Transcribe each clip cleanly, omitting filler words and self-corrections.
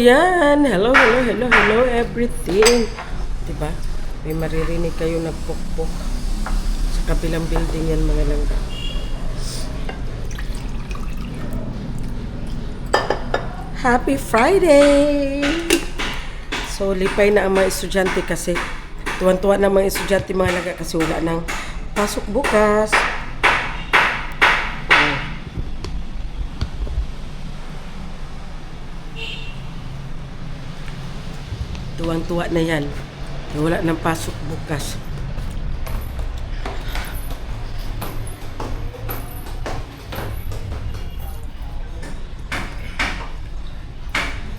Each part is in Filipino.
Ayan, hello everything. Diba? May maririnig kayo nagpukpok. Sa kabilang building yan mga langga. Happy Friday! So, lipay na ang mga estudyante kasi tuwan-tuwa na mga estudyante mga langga kasi wala nang pasok bukas. Tuwang-tuwa na yan. Wala nang pasok bukas.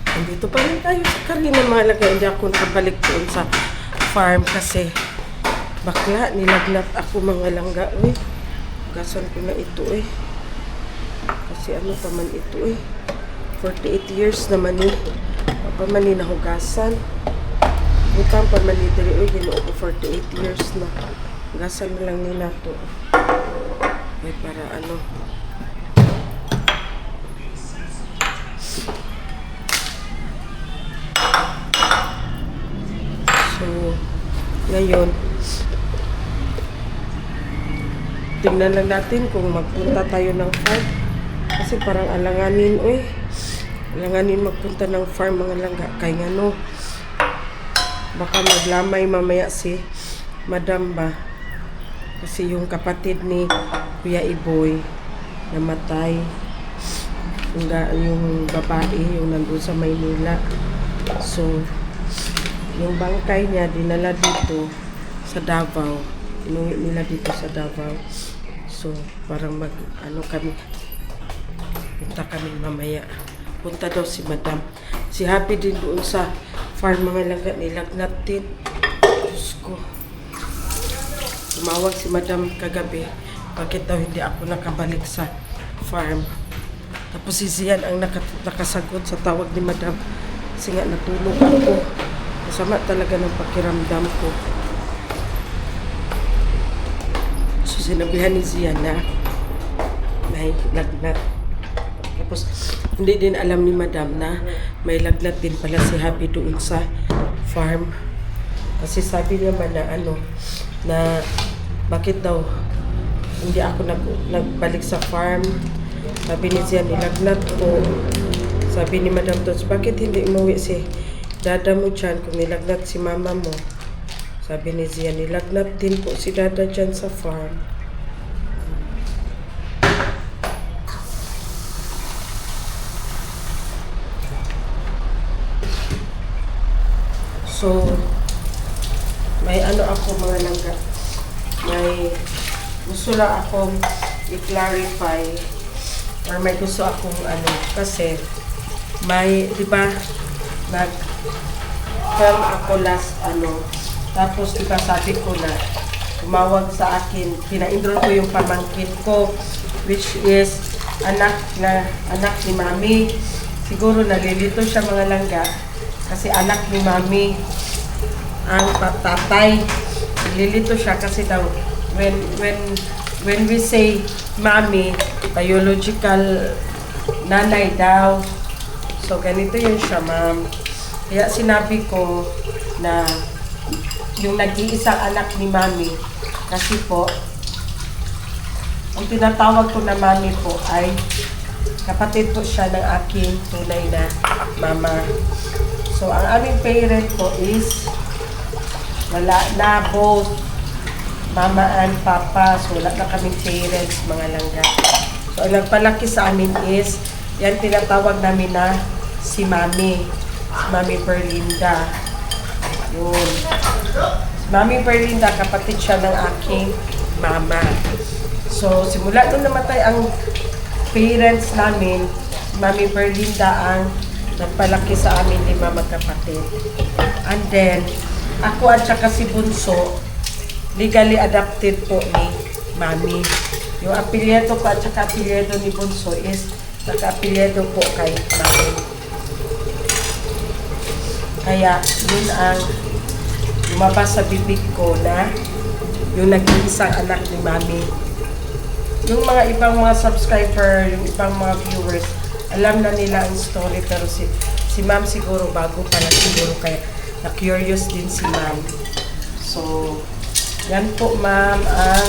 Andito pa rin tayo sa Karina mga laga. Hindi ako nakabalik doon sa farm kasi bakla, nilagnat ako mga langga. Uy, hugasan ko na ito Kasi ano pa man ito 48 years naman Pamani na hugasan. Butang pamani dali ginoo ko 48 years na. Hugasan na lang nila to. Ay para ano. So, ngayon tingnan lang natin kung magpunta tayo ng farm. Kasi parang alanganin alanganin magpunta ng farm mga langga. Kaya ano, baka maglamay mamaya si Madam ba. Kasi yung kapatid ni Kuya Iboy namatay. Yung babae, yung nandun sa Maynila. So, yung bangkay niya dinala dito sa Davao. Inuwi nila dito sa Davao. So, parang kami. Punta kami mamaya. Punta daw si Madam. Si Happy din doon sa farm mga langga. Nilagnat din. Diyos ko. Tumawag si Madam kagabi. Bakit daw hindi ako nakabalik sa farm. Tapos si Zian ang nakasagot sa tawag ni Madam. Kasi nga natulog ako. Masama talaga ng pakiramdam ko. So sinabihan ni Zian na may lagnat. Tapos, hindi din alam ni Madam na may lagnat din pala si Happy doon sa farm. Kasi sabi niya man na bakit daw hindi ako nagbalik sa farm. Sabi ni Zian, nilagnat ko. Sabi ni Madam Tots, bakit hindi umuwi si Dada mo dyan kung nilagnat si Mama mo? Sabi ni Zian, nilagnat din po si Dada dyan sa farm. So, may ako mga langga. May gusto lang akong i-clarify or may gusto akong kasi may, di ba, nag-film ako last tapos di ba sabi ko na tumawag sa akin, pina-enroll ko yung pamangkin ko which is anak ni Mami. Siguro nalilito siya mga langga kasi anak ni Mami ang tatay. Nalilito siya kasi daw when we say Mami, biological nanay daw. So ganito yun siya, ma'am. Kaya sinabi ko na yung nag-iisang anak ni Mami kasi po ang tinatawag ko na Mami po ay kapatid po siya ng aking tunay na mama. So, ang aming parent po is wala na, both mama and papa. So, wala na kaming parents, mga langga. So, ang nagpalaki sa amin is, yan tinatawag namin na si Mami. Si Mami Perlinda. Yun. Si Mami Perlinda, kapatid siya ng aking mama. So, simula nung namatay ang parents namin, si Mami Perlinda ang nagpalaki sa amin 5 magkapatid. And then, ako at saka si Bunso, legally adopted po ni Mami. Yung apelyido ko at saka apelyido ni Bunso is naka-apelyido po kay Mami. Kaya, yun ang lumabas sa bibig ko na yung nag-iisang anak ni Mami. Yung mga ibang mga subscriber, yung ibang mga viewers, alam na nila ang story, pero si Si ma'am siguro, bago pa lang siguro, kaya na-curious din si ma'am. So, yan po ma'am ang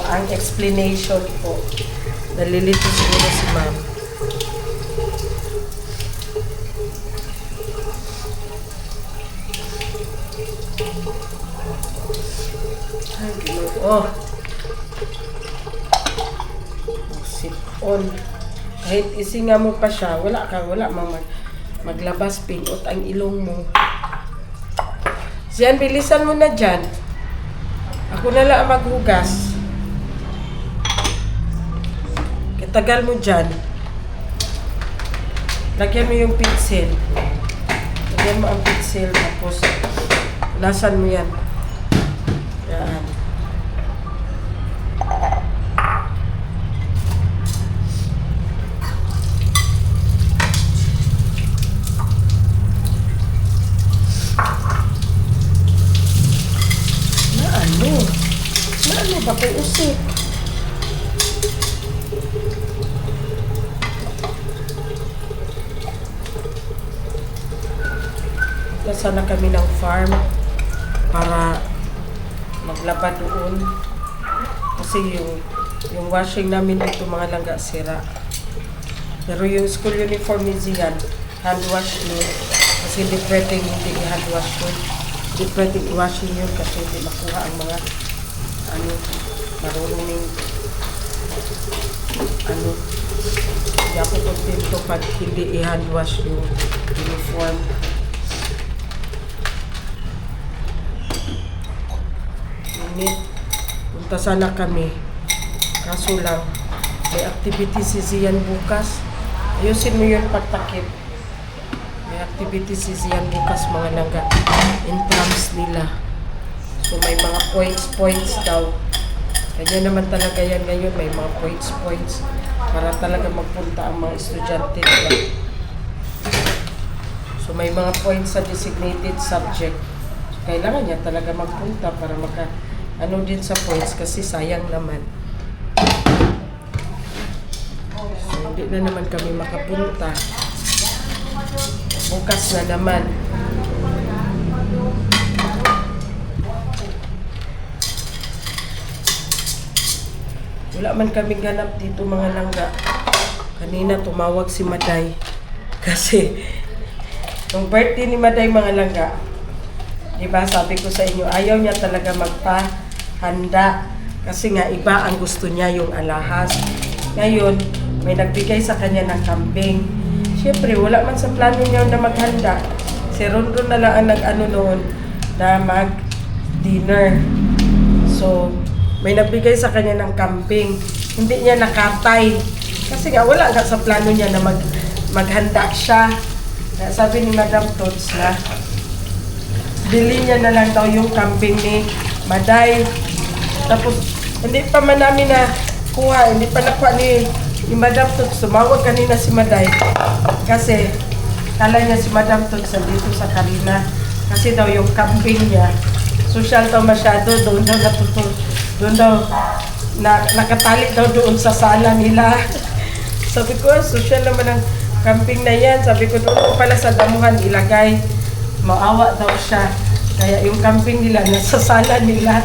ang explanation po. Nalilito siguro si ma'am. Oh. Sit on. Kahit isinga mo pa siya, wala maglabas, pinot ang ilong mo. Siyan, bilisan mo na dyan. Ako na lang maghugas. Kitagal mo dyan. Lagyan mo yung pinsel. Lagyan mo ang pinsel, tapos lasan mo yan. Yan. Ano ba kayo usik? Nasa na kami ng farm para maglaba doon. Kasi yung washing namin dito mga langga sira. Pero yung school uniform ni Zian, hand wash yun. Kasi hindi pwedeng hindi i-hand wash yun. Hindi pwedeng i-washing yun kasi hindi makuha ang mga marunong yung hindi ako kontento pag hindi i-hand wash yung uniform. Init. Punta sana kami. Kaso lang, may activity si Zian bukas. Ayusin mo yun pagtakip. May activity si Zian bukas mga langga. Intrams nila. So may mga points daw. Kanya naman talaga yan ngayon, may mga points para talaga magpunta ang mga estudyante nila. So may mga points sa designated subject. So, kailangan niya talaga magpunta para din sa points kasi sayang naman. So hindi na naman kami makapunta. Bukas na naman. Wala man kami ganap dito mga langga. Kanina tumawag si Maday. Kasi, yung birthday ni Maday mga langga, diba sabi ko sa inyo, ayaw niya talaga magpahanda. Kasi nga iba ang gusto niya yung alahas. Ngayon, may nagbigay sa kanya ng kambing. Siyempre, wala man sa plano niya na maghanda. Si Rondon na lang ang nag-ano noon na mag-dinner. So, may nagbigay sa kanya ng kambing. Hindi niya nakatay. Kasi nga, wala nga sa plano niya na maghanda siya. Kaya sabi ni Madam Tots na, bili niya na lang daw yung kambing ni Maday. Tapos, hindi pa man namin hindi pa nakuha ni Madam Tots. Tumawag kanina si Maday. Kasi, kala niya si Madam Tots dito sa Karina. Kasi daw yung kambing niya, social daw masyado, doon daw doon daw, nakatali daw doon sa sala nila. Sabi ko, social naman ang camping na yan. Sabi ko, doon ko pala sa damuhan ilagay. Maawa daw siya. Kaya yung camping nila, nasa sala nila.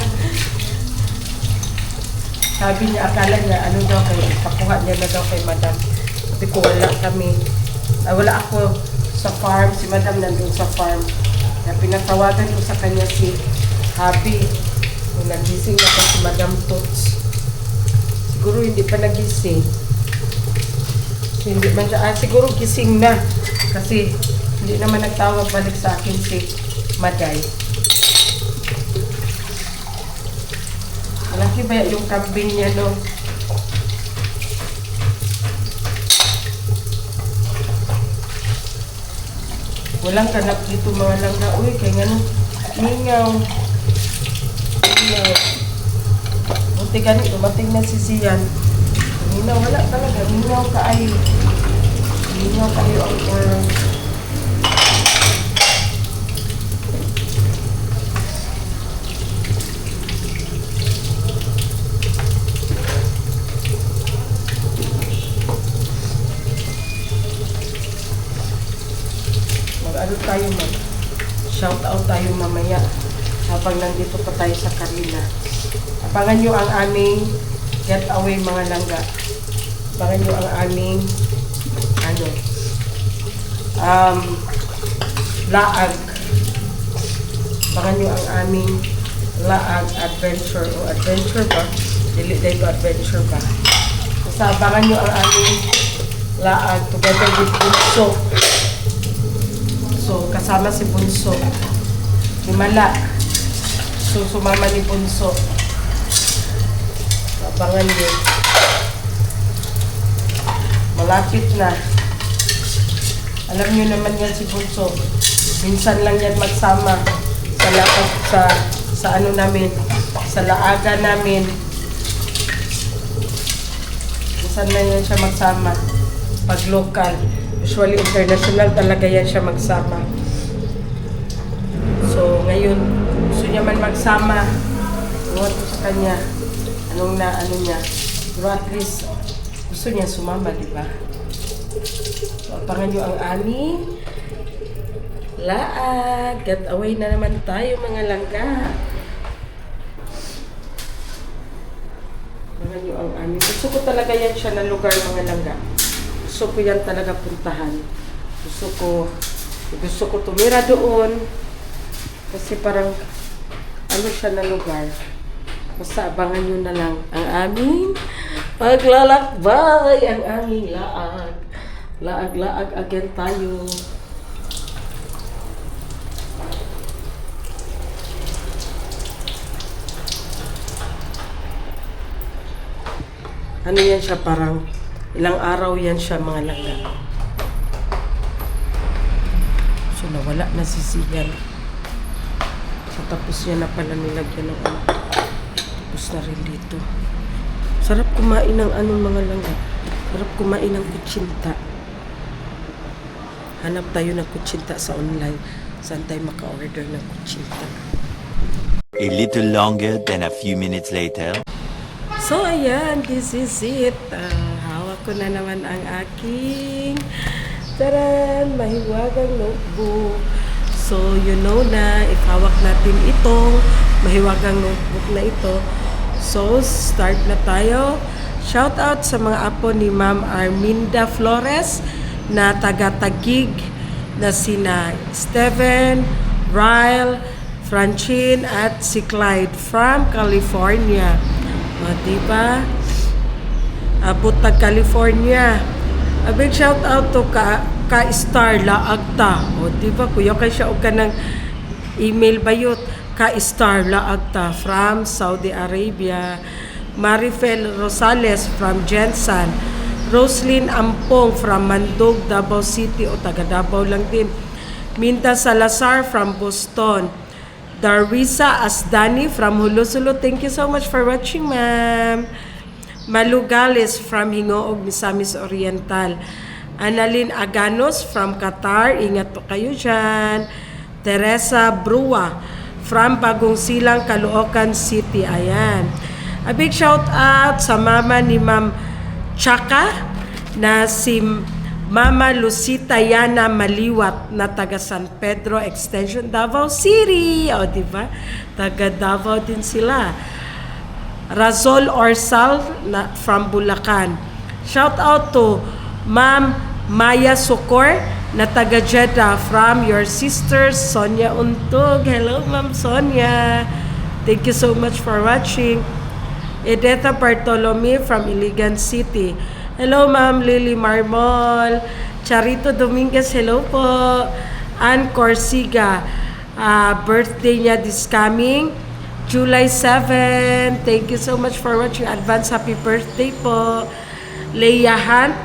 Sabi niya, akala niya, pakuha niya na daw kay Madam. Sabi ko, wala kami. Wala ako sa farm. Si Madam nandun sa farm. Kaya pinatawagan ko sa kanya si Happy. Kung nagising na po si Madam Tots. Siguro hindi pa nagising. Hindi man siya, siguro gising na. Kasi hindi naman nagtawag balik sa akin si Maday. Malaki ba yung kambing niya, no? Walang kanap dito mga langga. Uy, kaya nga mingaw. Buti ganito, dumating na si Zian. Mingaw, wala talaga. Mingaw kaayo. Mingaw kaayo ang oras. tayo mamaya habang nandito pa tayo sa Karina. Abangan nyo ang aming getaway mga langga. Abangan nyo ang aming laag. Abangan nyo ang aming laag adventure o adventure ba? Dili dahil adventure ba? Basta abangan nyo ang aming laag together with Bunso. So, kasama si Bunso. Himala. So, sumama ni Bunso. Abangan nyo. Malapit na. Alam nyo naman yan si Bunso. Minsan lang yan magsama sa lapag sa ano namin, sa laaga namin. Minsan lang yan siya magsama. Pag local. Usually international talaga yan siya magsama. So, ngayon, gusto niya man magsama. Iwan ko sa kanya. Ano niya. Pero at least, gusto niya sumama, di ba? So, abangan nyo ang aming laag. Get away na naman tayo, mga langga. Abangan nyo ang aming. Gusto ko talaga yan siya na lugar, mga langga. Gusto ko yan talaga puntahan. Gusto ko tumira doon. Kasi parang, ano siya na lugar. Basta abangan nyo na lang ang aming paglalakbay, ang aming laag. Laag again tayo. Ano yan siya parang, ilang araw yan siya mga langga. So nawala na si Sian. So tapos yan na pala nilagyan ng ano. Tapos na rin dito. Sarap kumain ng anong mga langga. Sarap kumain ng kutsinta. Hanap tayo ng kutsinta sa online. Saan tayo maka-order ng kutsinta? A little longer than a few minutes later. So ayan, this is it. Hawak ko na naman ang aking mahiwagang notebook. So you know na, if hawak natin itong mahiwagang notebook na ito, so start na tayo. Shout out sa mga apo ni Ma'am Arminda Flores na taga-Taguig na sina Steven, Ryle, Francine at si Clyde from California. O, diba? Butag, California. A big shout out to ka-star laagta. O, diba? Kuya kay siya o ka ng email bayot. Ka-star laagta from Saudi Arabia. Marifel Rosales from Jensen. Roslyn Ampong from Mandog, Davao City o taga Davao lang din. Minta Salazar from Boston. Darwisa Asdani from Hulusulo. Thank you so much for watching, ma'am. Malugales from Hingoog, Misamis Oriental. Annalyn Aganos from Qatar. Ingat po kayo dyan. Teresa Brua from Bagong Silang, Caloocan City. Ayan. A big shout out sa mama ni Ma'am Chaka na si Mama Lucita Yana Maliwat na taga San Pedro Extension, Davao City. O, diba? Taga Davao din sila. Razol Orsal na, from Bulacan. Shout out to Ma'am Maya Sukor na taga Jeddah from your sister Sonia Untog. Hello, Ma'am Sonia. Thank you so much for watching. Edeta Bartolome from Iligan City. Hello, Ma'am Lily Marmol. Charito Dominguez, hello po. Ann Corsiga, birthday niya this coming July 7. Thank you so much for watching. Advance happy birthday po. Leia Hunt,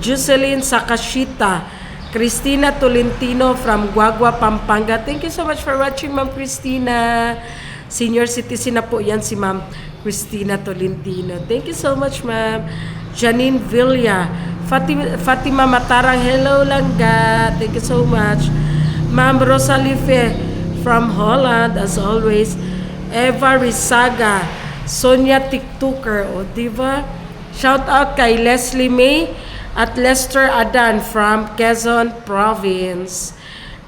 Jocelyn Sakashita, Cristina Tolentino from Guagua, Pampanga. Thank you so much for watching, Ma'am Cristina. Senior citizen na po yan si Ma'am Cristina Tolentino. Thank you so much, Ma'am. Janine Villa, Fatima Matarang, hello langga. Thank you so much. Ma'am Rosalife from Holland, as always. Eva Rizaga, Sonia TikToker, o diba? Shout out kay Leslie May at Lester Adan from Quezon Province.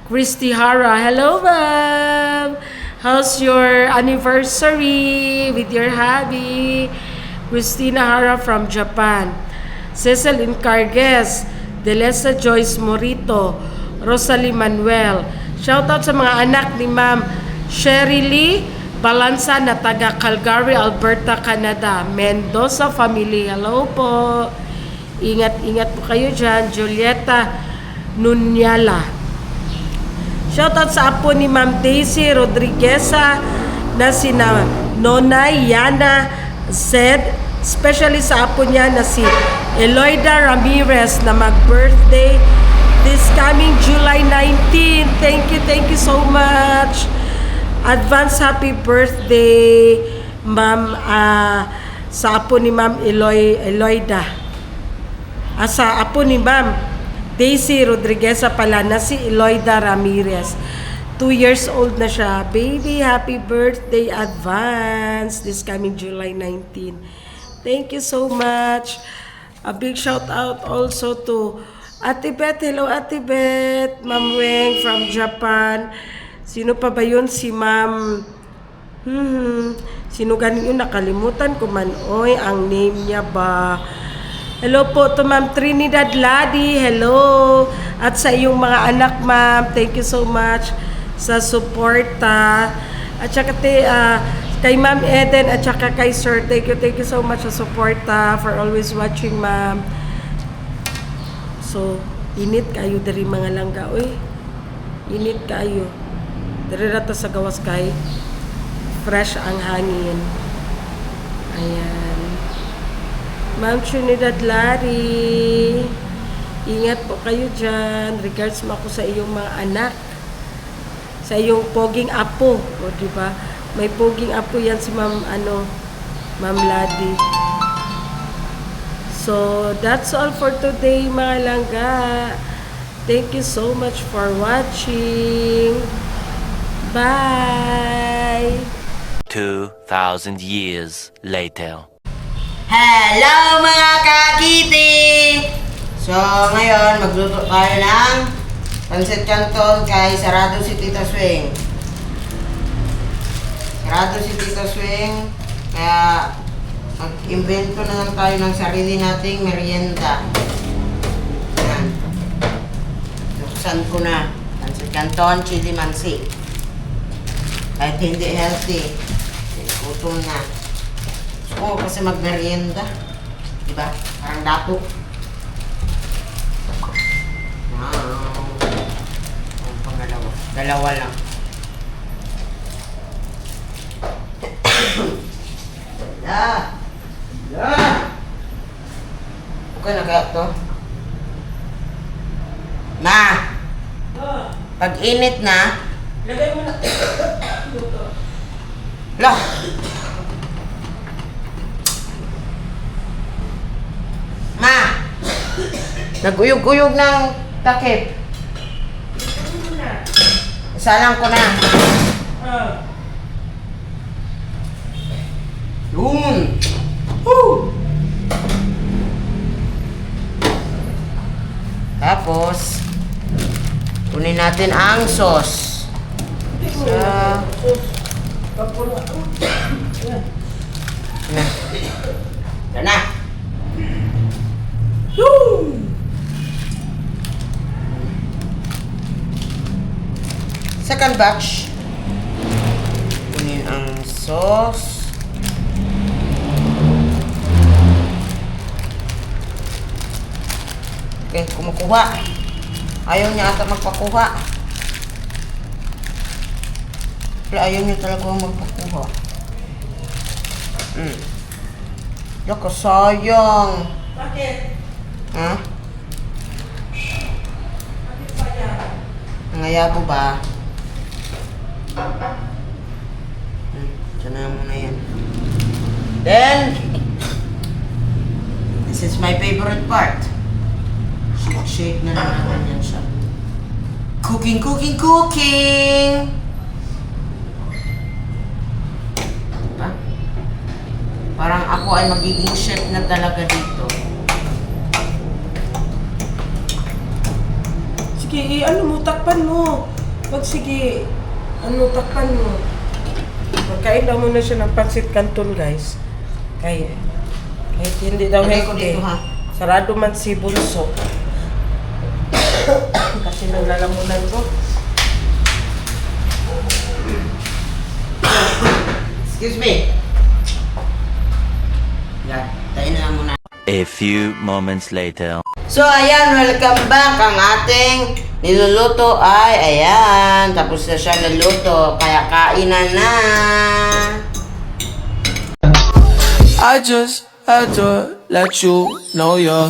Christy Hara. Hello, ma'am. How's your anniversary with your hubby? Christina Hara from Japan. Cecil Incargues. Delesa Joyce Morito. Rosalie Manuel. Shoutout sa mga anak ni Ma'am Sherry Lee Balansa na taga Calgary, Alberta, Canada. Mendoza family. Hello po. Ingat-ingat po kayo dyan. Julieta Nunyala. Shoutout sa apo ni Ma'am Daisy Rodrigueza na sina Nonay Yana Zed. Especially sa apo niya na si Eloida Ramirez na mag-birthday this coming July 19. Thank you so much. Advance happy birthday, Ma'am, sa apo ni Ma'am Eloida. Sa apo ni Ma'am Daisy Rodrigueza pala na si Eloida Ramirez. 2 years old na siya. Baby, happy birthday advance this coming July 19. Thank you so much. A big shout out also to Ate Beth. Hello, Ate Beth. Ma'am Weng from Japan. Sino pa ba yun? Si Ma'am... Sino ganin yun? Nakalimutan ko man. Oy, ang name niya ba? Hello po to Ma'am Trinidad Ladi. Hello. At sa iyong mga anak, Ma'am. Thank you so much sa suporta. At saka kay Ma'am Eden at saka kay Sir. Thank you so much sa suporta for always watching, Ma'am. So, init kayo dari mga langga. Uy, init kayo. Dari rata sa gawas kay fresh ang hangin. Ayan. Ma'am Trinidad Lari, ingat po kayo dyan. Regards mo ako sa iyong mga anak. Sa iyong poging apo. O, diba? May poging apo yan si Ma'am, Ma'am Ladi. So, that's all for today, mga langga. Thank you so much for watching. Bye! 2,000 years later. Hello mga kakiti! So ngayon magluto tayo ng pancit canton kay sarado si Tita Swing. Sarado si Tita Swing, kaya mag-invento na lang tayo ng sarili nating merienda. Yan. Buksan ko na. Pancit canton, chili mansi. Kahit hindi healthy, gutom na. Oo, kasi mag-merienda. Diba? Parang dato. Wow. Ang pangalawa. Dalawa lang. Okay na kaya to? Ma! Pag init na, Lagay mo na. lah! Ma! Nag-uyog-uyog ng takip. Isalang ko na. Yun! Woo! Tapos, kunin natin ang sauce. Na. Yan na. Second batch. Kunin ang sauce. Okay, kumukuha. Ayaw niya ata magpakuha. Pero ayaw niya talaga magpakuha. Yoko, sayang. Bakit? Ha? Bakit pa yan? Nangayabo ba? Diyan na muna yan. Then, this is my favorite part. Shake na lang natin yan siya. Cooking, cooking, cooking! Diba? Parang ako ay magiging chef na talaga dito. Sige, Sige, ano mo, takpan mo. Wag sige, ano, takpan mo. Magkain daw muna siya ng pansit canton, guys. Kahit hindi daw Lagay ko healthy. dito, ha? Sarado man si Bunso. Kasi nung lalamunan ko. Excuse me. Yan, tayo na lang muna. A few moments later. So, ayan, welcome back. Ang ating niluluto ay, ayan, tapos na siya naluto. Kaya kainan na. I just had to let you know you're